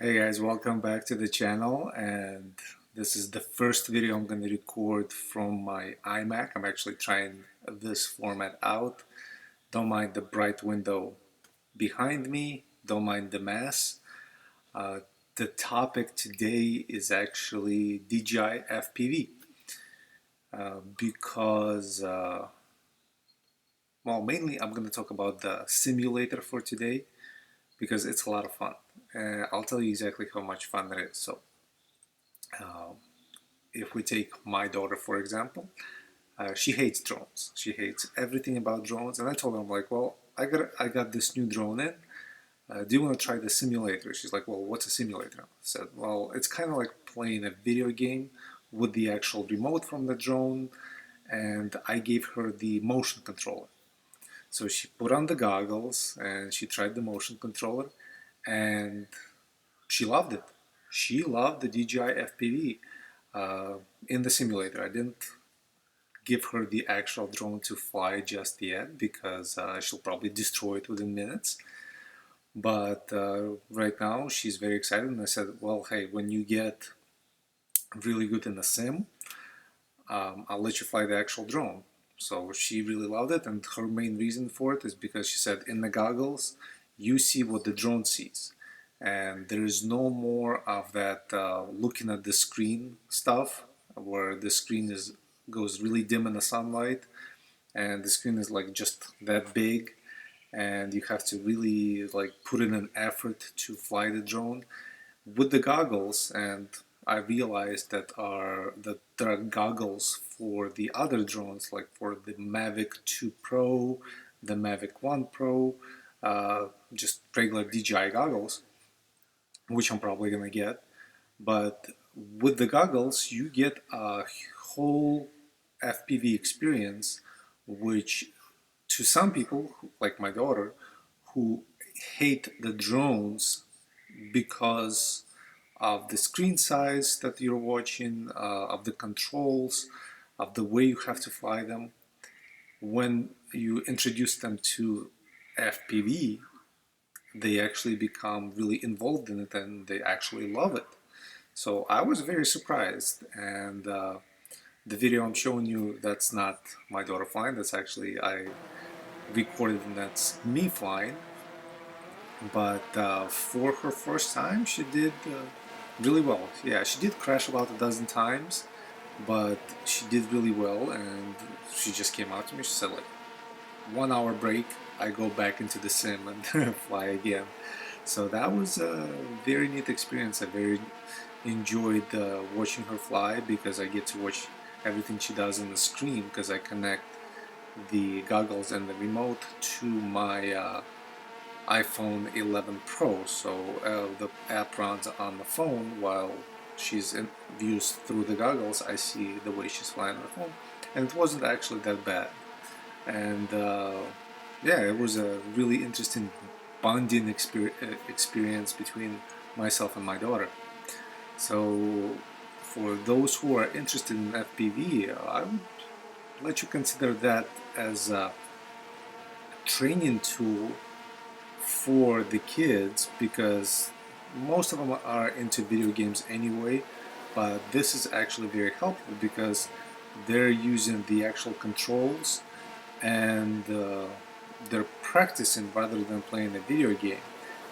Hey guys, welcome back to the channel, and this is the first video I'm going to record from my iMac. I'm actually trying this format out. Don't mind the bright window behind me, don't mind the mess. Uh, the topic today is actually DJI FPV because, well, mainly I'm going to talk about the simulator for today because it's a lot of fun. I'll tell you exactly how much fun it is. So, uh, if we take my daughter for example, she hates drones. She hates everything about drones. And I told her, I'm like, well, I got this new drone in. Do you want to try the simulator? She's like, well, what's a simulator? I said, well, it's kind of like playing a video game with the actual remote from the drone. And I gave her the motion controller. So she put on the goggles and she tried the motion controller, and she loved it. She loved the DJI FPV in the simulator. I didn't give her the actual drone to fly just yet because she'll probably destroy it within minutes. But right now she's very excited, and I said, well, hey, when you get really good in the sim, I'll let you fly the actual drone. So she really loved it, and her main reason for it is because she said in the goggles, you see what the drone sees. And there is no more of that looking at the screen stuff where the screen goes really dim in the sunlight and the screen is like just that big, and you have to really like put in an effort to fly the drone with the goggles. And I realized that there are goggles for the other drones, like for the Mavic 2 Pro, the Mavic 1 Pro, just regular DJI goggles, which I'm probably gonna get. But with the goggles, you get a whole FPV experience, which to some people, like my daughter, who hate the drones because of the screen size that you're watching, of the controls, of the way you have to fly them. When you introduce them to FPV, they actually become really involved in it and they actually love it. So I was very surprised, and the video I'm showing you, that's not my daughter flying, that's actually I recorded and that's me flying. But for her first time, she did really well. Yeah, she did crash about a dozen times, but she did really well, and she just came out to me. She said, like, 1 hour break, I go back into the sim and fly again. So that was a very neat experience. I very enjoyed watching her fly because I get to watch everything she does on the screen because I connect the goggles and the remote to my iPhone 11 Pro, so the app runs on the phone while she's views through the goggles. I see the way she's flying on the phone, and it wasn't actually that bad. And yeah, it was a really interesting bonding experience between myself and my daughter. So for those who are interested in FPV, I would let you consider that as a training tool for the kids because most of them are into video games anyway, but this is actually very helpful because they're using the actual controls and they're practicing rather than playing a video game.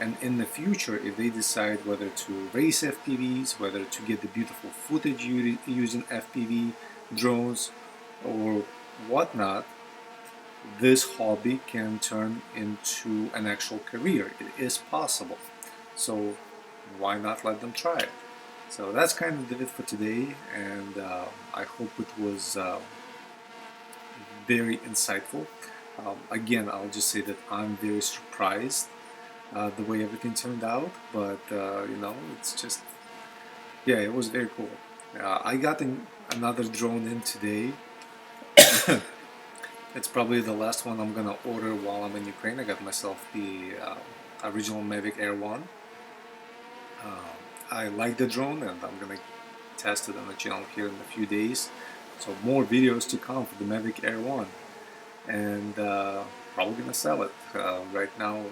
And in the future, if they decide whether to race FPVs, whether to get the beautiful footage using FPV drones or whatnot, this hobby can turn into an actual career. It is possible. So why not let them try it? So that's kind of it for today, and I hope it was very insightful. Again, I'll just say that I'm very surprised the way everything turned out, but it's just, yeah, it was very cool. I got another drone in today. It's probably the last one I'm gonna order while I'm in Ukraine. I got myself the original Mavic Air 1. I like the drone and I'm gonna test it on the channel here in a few days. So more videos to come for the Mavic Air 1. And probably gonna sell it. Right now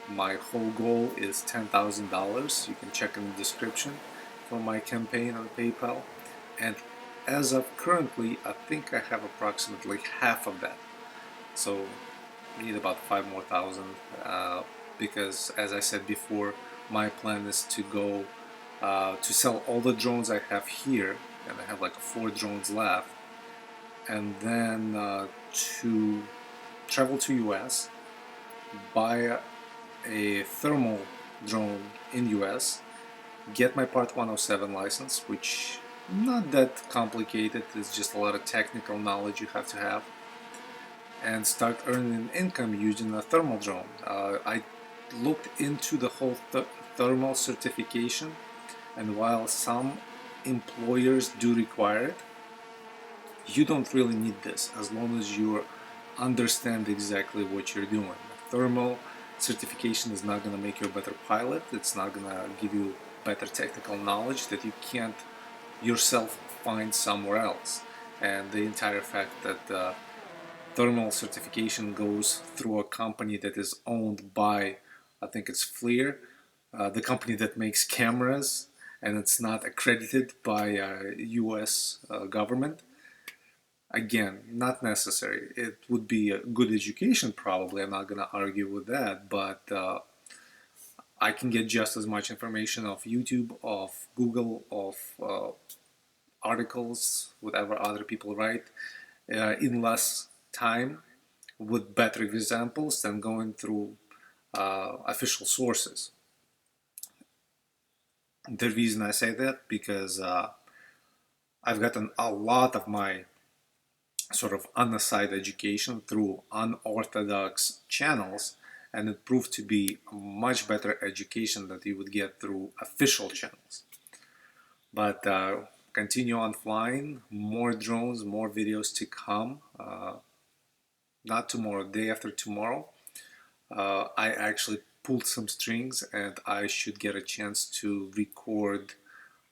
My whole goal is $10,000. You can check in the description for my campaign on PayPal. And as of currently, I think I have approximately half of that. So I need about 5 more thousand, because as I said before, my plan is to go to sell all the drones I have here, and I have like 4 drones left, and then to travel to US, buy a thermal drone in US, get my Part 107 license, which not that complicated, it's just a lot of technical knowledge you have to have, and start earning income using a thermal drone. I looked into the whole thermal certification, and while some employers do require it, you don't really need this as long as you understand exactly what you're doing. Thermal certification is not going to make you a better pilot. It's not going to give you better technical knowledge that you can't yourself find somewhere else. And the entire fact that thermal certification goes through a company that is owned by, I think it's FLIR, the company that makes cameras, and it's not accredited by US government. Again, not necessary. It would be a good education probably, I'm not going to argue with that, but I can get just as much information off YouTube, off Google, off articles, whatever other people write, in less time with better examples than going through official sources. The reason I say that, because I've gotten a lot of my sort of on-the-side education through unorthodox channels, and it proved to be a much better education that you would get through official channels. But continue on flying, more drones, more videos to come. Not tomorrow, day after tomorrow. I actually pulled some strings and I should get a chance to record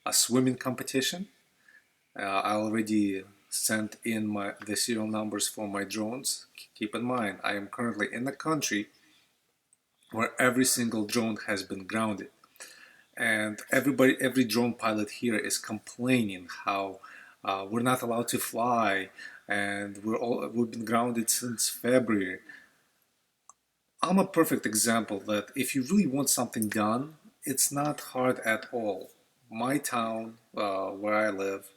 a swimming competition. I already sent in the serial numbers for my drones. Keep in mind, I am currently in a country where every single drone has been grounded. And every drone pilot here is complaining how we're not allowed to fly, and we've been grounded since February. I'm a perfect example that if you really want something done, it's not hard at all. My town, where I live,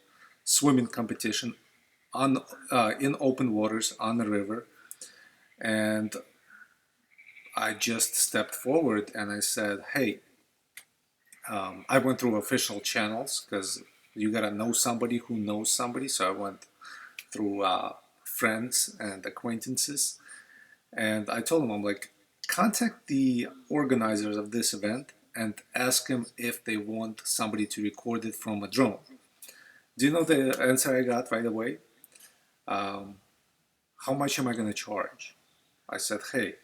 swimming competition on in open waters on the river, and I just stepped forward and I said, hey, I went through official channels because you gotta know somebody who knows somebody, so I went through friends and acquaintances, and I told them, I'm like, contact the organizers of this event and ask them if they want somebody to record it from a drone. Do you know the answer I got right away? How much am I going to charge? I said, hey,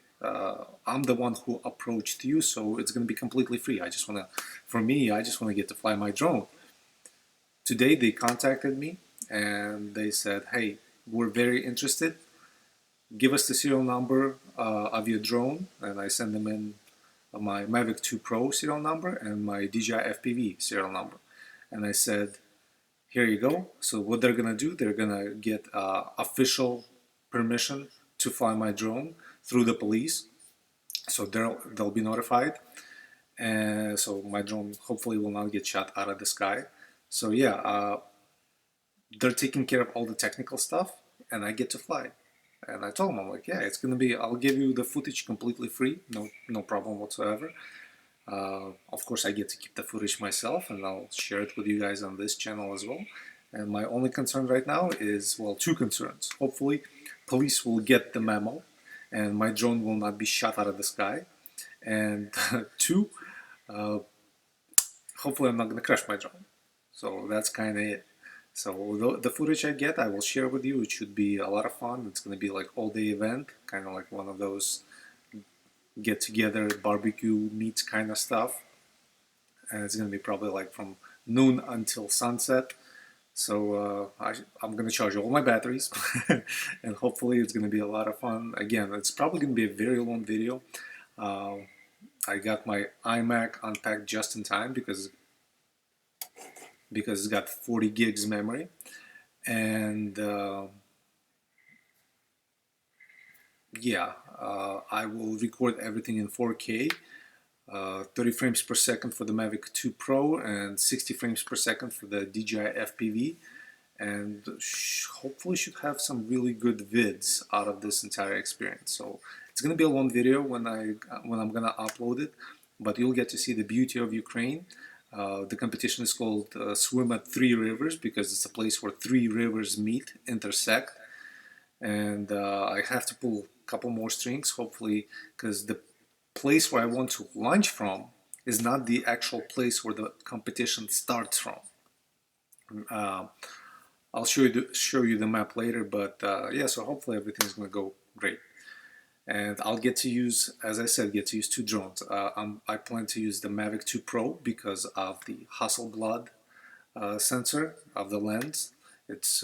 I'm the one who approached you, so it's going to be completely free. I just want to get to fly my drone. Today they contacted me and they said, hey, we're very interested. Give us the serial number of your drone, and I send them in my Mavic 2 Pro serial number and my DJI FPV serial number. And I said, here you go. So what they're gonna do, they're gonna get official permission to fly my drone through the police. So they'll be notified, and so my drone hopefully will not get shot out of the sky. So yeah, they're taking care of all the technical stuff, and I get to fly. And I told him, I'm like, yeah, it's gonna be, I'll give you the footage completely free, no problem whatsoever. Of course, I get to keep the footage myself, and I'll share it with you guys on this channel as well. And my only concern right now is, well, 2 concerns. Hopefully, police will get the memo, and my drone will not be shot out of the sky. And 2, hopefully I'm not gonna crash my drone. So that's kind of it. So the footage I get, I will share with you. It should be a lot of fun. It's going to be like all-day event, kind of like one of those get-together barbecue meets kind of stuff. And it's going to be probably like from noon until sunset. So I'm going to charge all my batteries, and hopefully it's going to be a lot of fun. Again, it's probably going to be a very long video. I got my iMac unpacked just in time because it's got 40 gigs memory, and yeah, I will record everything in 4K, 30 frames per second for the Mavic 2 Pro and 60 frames per second for the DJI FPV, and hopefully should have some really good vids out of this entire experience. So it's gonna be a long video when I'm gonna upload it, but you'll get to see the beauty of Ukraine. The competition is called Swim at Three Rivers because it's a place where three rivers meet, intersect, and I have to pull a couple more strings, hopefully, because the place where I want to launch from is not the actual place where the competition starts from. Uh, I'll show you the map later, but yeah, so hopefully everything's gonna go great. And I'll get to use, as I said, get to use two drones. I plan to use the Mavic 2 Pro because of the Hasselblad sensor of the lens. It's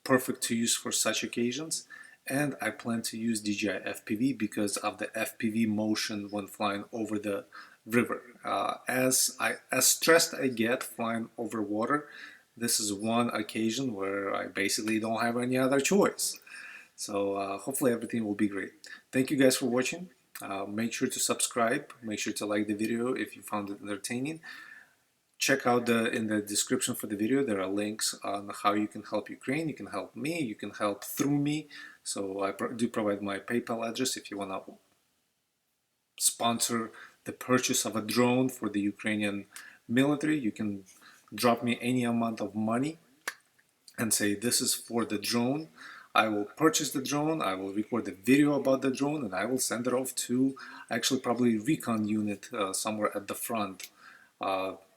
perfect to use for such occasions. And I plan to use DJI FPV because of the FPV motion when flying over the river. As stressed I get flying over water, this is one occasion where I basically don't have any other choice. So hopefully everything will be great. Thank you guys for watching. Make sure to subscribe. Make sure to like the video if you found it entertaining. Check out in the description for the video, there are links on how you can help Ukraine. You can help me. You can help through me. So I do provide my PayPal address if you want to sponsor the purchase of a drone for the Ukrainian military. You can drop me any amount of money and say this is for the drone. I will purchase the drone, I will record the video about the drone, and I will send it off to actually probably recon unit somewhere at the front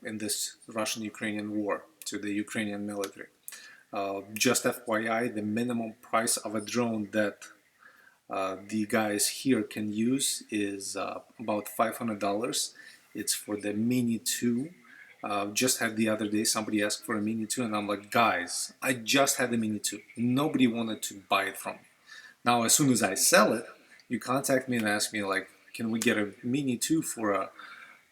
in this Russian-Ukrainian war, to the Ukrainian military. Just FYI, the minimum price of a drone that the guys here can use is about $500. It's for the Mini 2. Just had the other day somebody asked for a Mini 2 and I'm like, guys, I just had a Mini 2. Nobody wanted to buy it from me. Now as soon as I sell it, you contact me and ask me like, can we get a Mini 2 for a,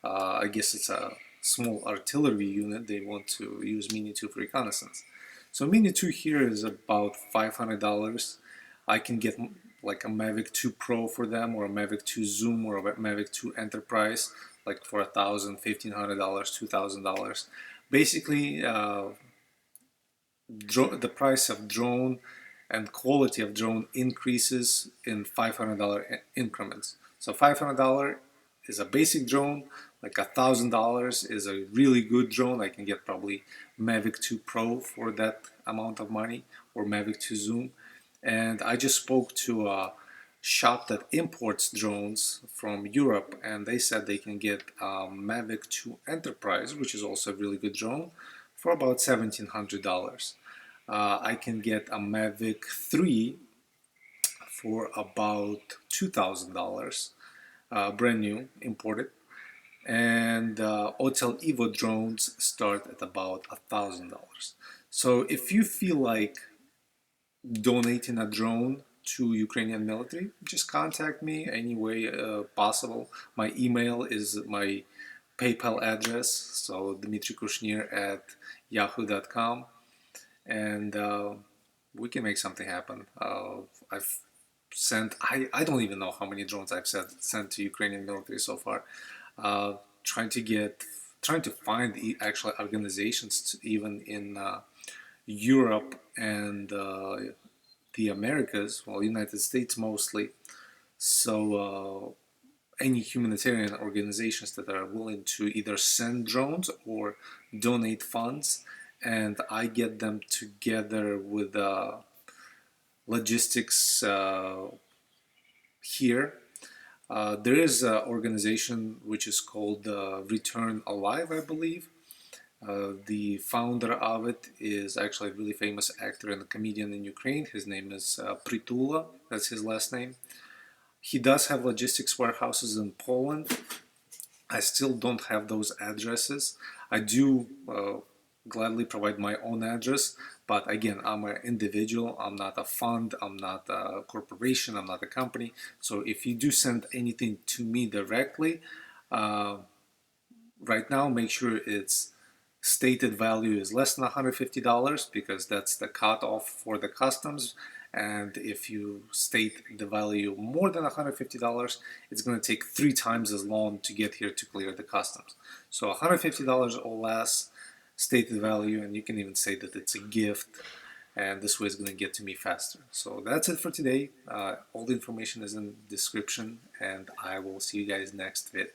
I guess it's a small artillery unit. They want to use Mini 2 for reconnaissance. So Mini 2 here is about $500. I can get like a Mavic 2 Pro for them, or a Mavic 2 Zoom, or a Mavic 2 Enterprise, like for $1,000, $1,500, $2,000. Basically, the price of drone and quality of drone increases in $500 increments. So $500 is a basic drone, like $1,000 is a really good drone. I can get probably Mavic 2 Pro for that amount of money, or Mavic 2 Zoom. And I just spoke to a shop that imports drones from Europe, and they said they can get Mavic 2 Enterprise, which is also a really good drone, for about $1,700. I can get a Mavic 3 for about $2,000, brand new, imported. And Hotel Evo drones start at about $1,000. So if you feel like donating a drone to Ukrainian military, just contact me any way possible. My email is my PayPal address, so DmitryKouchnir@yahoo.com, and we can make something happen. I've sent, I don't even know how many drones I've sent to Ukrainian military so far. Trying to find the actual organizations even in Europe and the Americas, well, United States mostly. So any humanitarian organizations that are willing to either send drones or donate funds, and I get them together with logistics here. There is an organization which is called Return Alive, I believe. The founder of it is actually a really famous actor and comedian in Ukraine. His name is Pritula, that's his last name. He does have logistics warehouses in Poland. I still don't have those addresses. I do gladly provide my own address, but again, I'm an individual. I'm not a fund, I'm not a corporation, I'm not a company. So if you do send anything to me directly, Right now, make sure its stated value is less than $150 because that's the cutoff for the customs. And if you state the value more than $150, it's going to take 3 times as long to get here to clear the customs. So $150 or less stated value, and you can even say that it's a gift, and this way it's going to get to me faster. So that's it for today. All the information is in the description, and I will see you guys next vid.